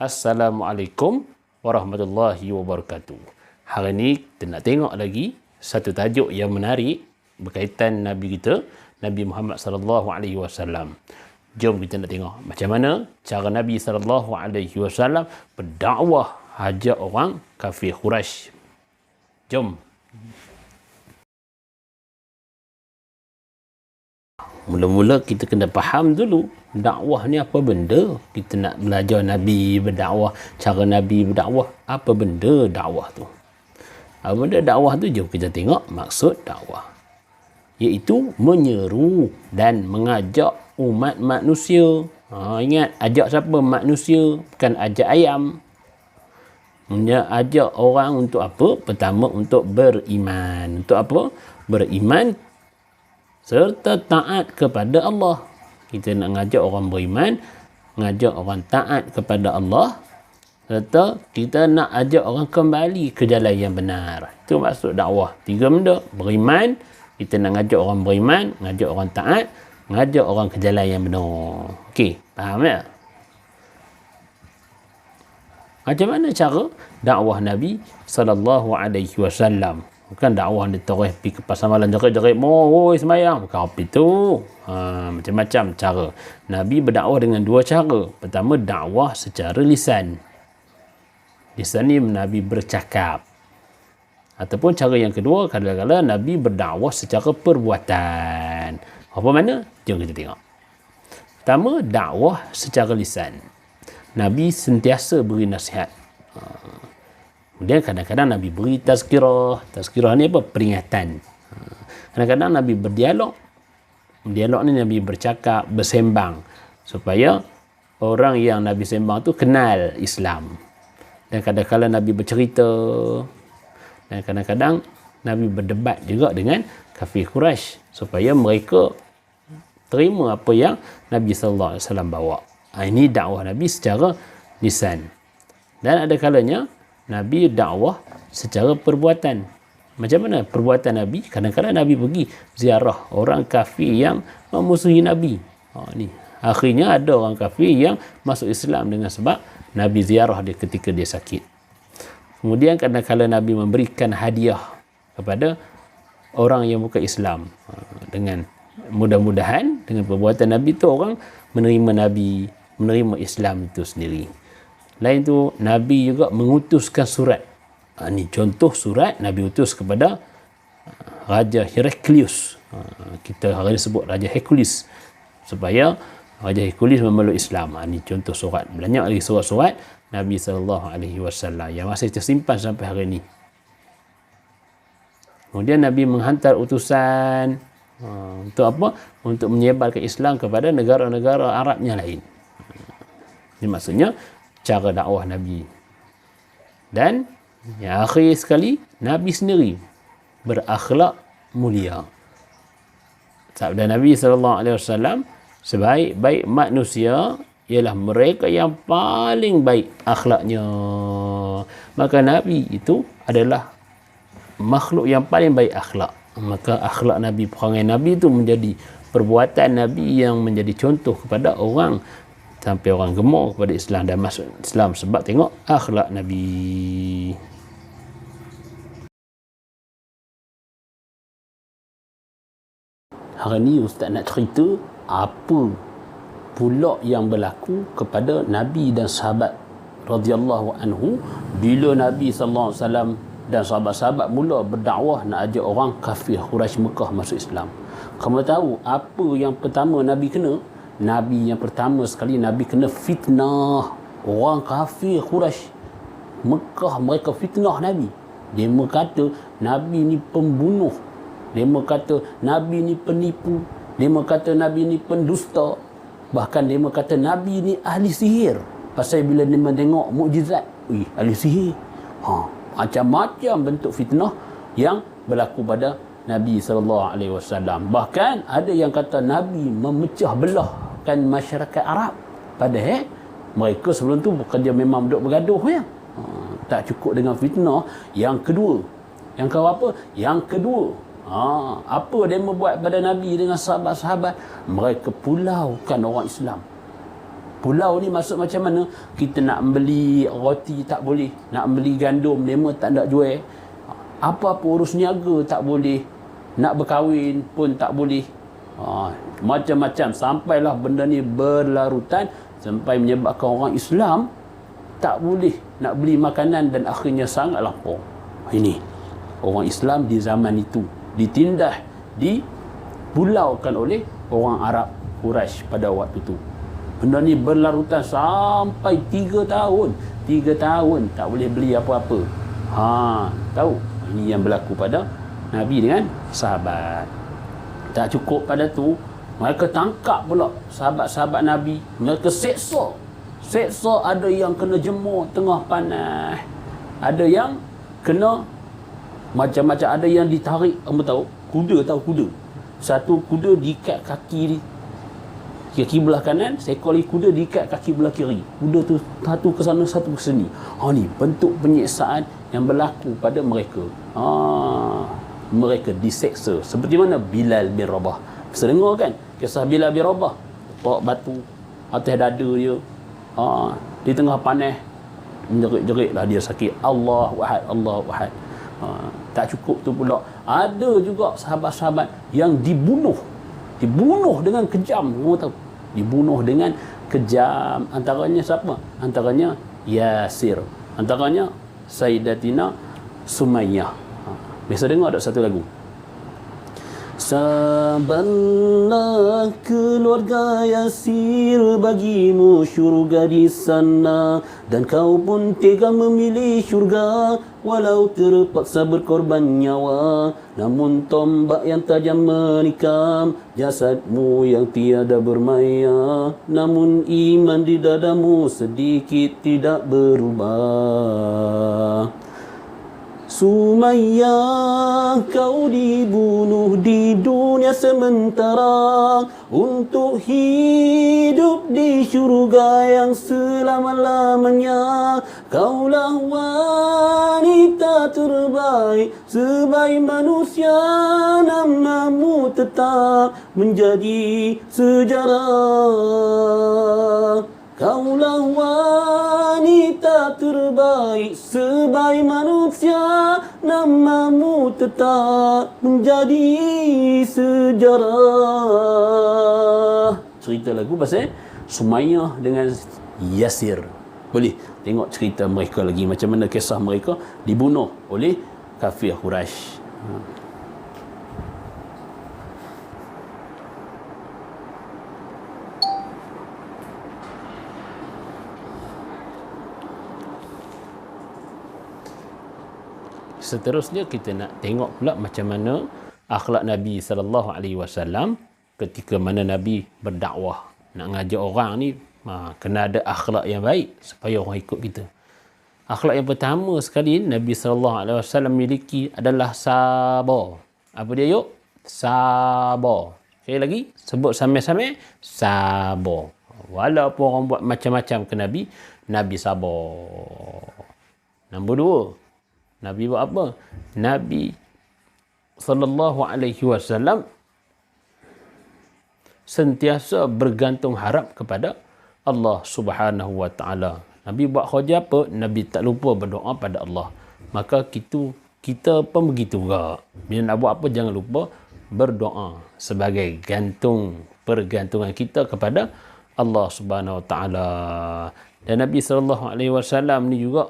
Assalamualaikum warahmatullahi wabarakatuh. Hari ini kita nak tengok lagi satu tajuk yang menarik berkaitan Nabi kita, Nabi Muhammad sallallahu alaihi wasallam. Jom kita nak tengok macam mana cara Nabi sallallahu alaihi wasallam berdakwah ajak orang kafir Quraisy. Jom. Mula-mula kita kena faham dulu dakwah ni apa benda. Kita nak belajar Nabi berdakwah, cara Nabi berdakwah, apa benda dakwah tu. Apa benda dakwah tu, jom kita tengok maksud dakwah. Iaitu menyeru dan mengajak umat manusia. Ingat, ajak siapa? Manusia, bukan ajak ayam. Ajak orang untuk apa? Pertama, untuk beriman. Untuk apa? Beriman serta taat kepada Allah. Kita nak ngajak orang beriman, ngajak orang taat kepada Allah, serta kita nak ajak orang kembali ke jalan yang benar. Itu maksud dakwah. 3 benda. Beriman, kita nak ngajak orang beriman, ngajak orang taat, ngajak orang ke jalan yang benar. Okey, faham tak? Macam mana cara dakwah Nabi sallallahu alaihi wasallam? Bukan dakwah dia terus pergi ke pasar malam jerit-jerit, "Oi semayang." Bukan apa itu. Macam-macam cara. Nabi berdakwah dengan 2 cara. Pertama, dakwah secara lisan. Lisan ni Nabi bercakap. Ataupun cara yang kedua, kadang-kadang Nabi berdakwah secara perbuatan. Apa mana? Jom kita tengok. Pertama, dakwah secara lisan. Nabi sentiasa beri nasihat. Kemudian kadang-kadang Nabi beri tazkirah. Tazkirah ni apa? Peringatan. Kadang-kadang Nabi berdialog. Dialog ni Nabi bercakap, bersembang. Supaya orang yang Nabi sembang tu kenal Islam. Dan kadang-kadang Nabi bercerita. Dan kadang-kadang Nabi berdebat juga dengan kafir Quraisy. Supaya mereka terima apa yang Nabi sallallahu alaihi wasallam bawa. Ini dakwah Nabi secara lisan. Dan ada kalanya Nabi dakwah secara perbuatan. Macam mana perbuatan Nabi? Kadang-kadang Nabi pergi ziarah orang kafir yang memusuhi Nabi. Ni. Akhirnya ada orang kafir yang masuk Islam dengan sebab Nabi ziarah dia ketika dia sakit. Kemudian kadang-kadang Nabi memberikan hadiah kepada orang yang bukan Islam. Dengan mudah-mudahan dengan perbuatan Nabi tu orang menerima Nabi, menerima Islam itu sendiri. Lain tu, Nabi juga mengutuskan surat. Ini contoh surat Nabi utus kepada Raja Heraklius. Kita hari ini sebut Raja Hercules. Supaya Raja Hercules memeluk Islam. Ini contoh surat. Banyak lagi surat-surat Nabi SAW yang masih tersimpan sampai hari ini. Kemudian Nabi menghantar utusan. Untuk apa? Untuk menyebarkan Islam kepada negara-negara Arab yang lain. Ini maksudnya cara dakwah Nabi. Dan yang akhir sekali, Nabi sendiri berakhlak mulia. Sabda Nabi SAW, sebaik-baik manusia ialah mereka yang paling baik akhlaknya. Maka Nabi itu adalah makhluk yang paling baik akhlak. Maka akhlak Nabi, perangai Nabi itu menjadi perbuatan Nabi yang menjadi contoh kepada orang, sampai orang gemar kepada Islam dan masuk Islam sebab tengok akhlak Nabi. Hari ni Ustaz nak cerita apa pula yang berlaku kepada Nabi dan sahabat radhiyallahu anhu bila Nabi sallallahu alaihi wasallam dan sahabat-sahabat mula berdakwah nak ajak orang kafir Quraisy Mekah masuk Islam. Kamu tahu apa yang pertama Nabi kena? Nabi yang pertama sekali Nabi kena fitnah orang kafir Quraisy Mekah. Mereka fitnah Nabi. Dia berkata Nabi ni pembunuh. Dia berkata Nabi ni penipu. Dia berkata Nabi ni pendusta. Bahkan dia berkata Nabi ni ahli sihir. Pasal bila dia menengok mukjizat, ahli sihir. Macam-macam bentuk fitnah yang berlaku pada Nabi SAW. Bahkan ada yang kata Nabi memecah belahkan masyarakat Arab. Padahal mereka sebelum tu bukan dia memang duduk bergaduh ya. Tak cukup dengan fitnah. Yang kedua. Yang ke apa? Yang kedua. Apa dia membuat pada Nabi dengan sahabat-sahabat? Mereka pulaukan orang Islam. Pulau ni maksud macam mana? Kita nak beli roti tak boleh, nak beli gandum lema tak nak jual, apa-apa urus niaga tak boleh, nak berkahwin pun tak boleh. Macam-macam sampailah benda ni berlarutan sampai menyebabkan orang Islam tak boleh nak beli makanan dan akhirnya sangat lapar. Ini orang Islam di zaman itu ditindas, dipulaukan oleh orang Arab Quraisy pada waktu itu. Benda ni berlarutan sampai 3 tahun. 3 tahun tak boleh beli apa-apa. Tahu? Ini yang berlaku pada Nabi dengan sahabat. Tak cukup pada tu, mereka tangkap pula sahabat-sahabat Nabi. Mereka seksa. Seksa, ada yang kena jemur tengah panas. Ada yang kena macam-macam, ada yang ditarik, kamu tahu? Tahu kuda? Satu kuda diikat kaki belah kanan, seekor kuda diikat kaki belah kiri. Kuda tu satu ke sana, satu ke sini. Ni bentuk penyiksaan yang berlaku pada mereka. Mereka diseksa. Seperti mana Bilal bin Rabah. Bisa dengar kan kisah Bilal bin Rabah? Tok batu atas dada dia. Di tengah panas, menjerit-jeritlah dia sakit. Allahu Ahad, Allahu Ahad. Tak cukup tu pula, ada juga sahabat-sahabat yang dibunuh dengan kejam. Kamu tahu? Dibunuh dengan kejam. Antaranya siapa? Antaranya Yasir. Antaranya Sayyidatina Sumayyah. Biasa dengar tak satu lagu? Sabarlah keluarga Yasir, bagimu syurga di sana, dan kau pun tega memilih syurga walau terpaksa berkorban nyawa. Namun tombak yang tajam menikam jasadmu yang tiada bermaya, namun iman di dadamu sedikit tidak berubah. Sumayyah, kau dibunuh di dunia sementara untuk hidup di syurga yang selama-lamanya. Kaulah wanita terbaik sebaik manusia, namamu tetap menjadi sejarah. Kaulah wanita terbaik sebaik manusia, namamu tetap menjadi sejarah. Cerita lagu pasal Sumayyah dengan Yasir. Boleh tengok cerita mereka lagi, macam mana kisah mereka dibunuh oleh kafir Quraisy. Seterusnya kita nak tengok pula macam mana akhlak Nabi SAW ketika mana Nabi berdakwah. Nak ngajak orang ni kena ada akhlak yang baik supaya orang ikut kita. Akhlak yang pertama sekali Nabi SAW miliki adalah sabar. Apa dia yuk? Sabar. Sekali lagi, sebut samai-samai, sabar. Walaupun orang buat macam-macam ke Nabi, Nabi sabar. Nombor 2, Nabi buat apa? Nabi SAW sentiasa bergantung harap kepada Allah Subhanahu Wa Taala. Nabi buat kerja apa? Nabi tak lupa berdoa pada Allah. Maka kita pun begitu juga. Bila nak buat apa, jangan lupa berdoa sebagai pergantungan kita kepada Allah Subhanahu Wa Taala. Dan Nabi SAW ni juga,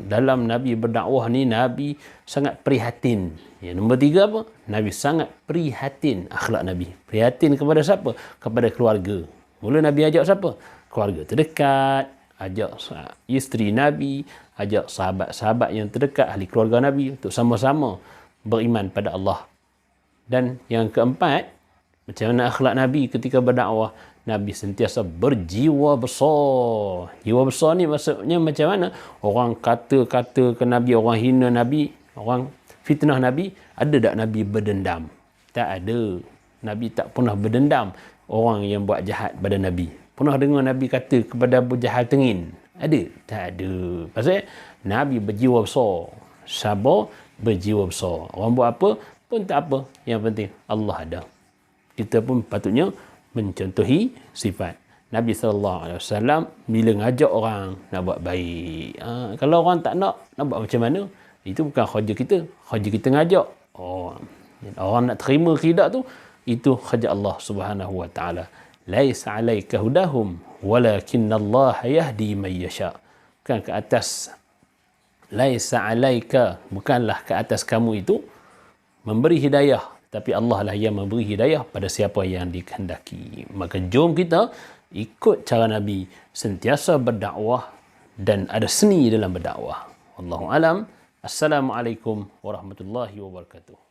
dalam Nabi berdakwah ni, Nabi sangat prihatin. Yang nombor 3 apa? Nabi sangat prihatin. Akhlak Nabi prihatin kepada siapa? Kepada keluarga. Mula Nabi ajak siapa? Keluarga terdekat, ajak isteri Nabi, ajak sahabat-sahabat yang terdekat, ahli keluarga Nabi, untuk sama-sama beriman pada Allah. Dan yang keempat, macam mana akhlak Nabi ketika berdakwah? Nabi sentiasa berjiwa besar. Jiwa besar ni maksudnya macam mana? Orang kata-kata ke Nabi, orang hina Nabi, orang fitnah Nabi. Ada tak Nabi berdendam? Tak ada. Nabi tak pernah berdendam orang yang buat jahat pada Nabi. Pernah dengar Nabi kata kepada Abu Jahal tengin? Ada? Tak ada. Pasal Nabi berjiwa besar. Sabar, berjiwa besar. Orang buat apa pun tak apa. Yang penting Allah ada. Kita pun patutnya mencontohi sifat Nabi SAW bila ngajak orang nak buat baik. Kalau orang tak nak buat macam mana? Itu bukan kerja kita. Kerja kita ngajak. Orang nak terima kehendak tu, itu kerja Allah Subhanahu wa taala. Laisa 'alaika hudahum walakinnallaha yahdi man yasha. Bukan ke atas, laisa 'alaika, bukanlah ke atas kamu itu memberi hidayah, tapi Allah lah yang memberi hidayah pada siapa yang dikehendaki. Maka jom kita ikut cara Nabi, sentiasa berdakwah dan ada seni dalam berdakwah. Wallahu alam. Assalamualaikum warahmatullahi wabarakatuh.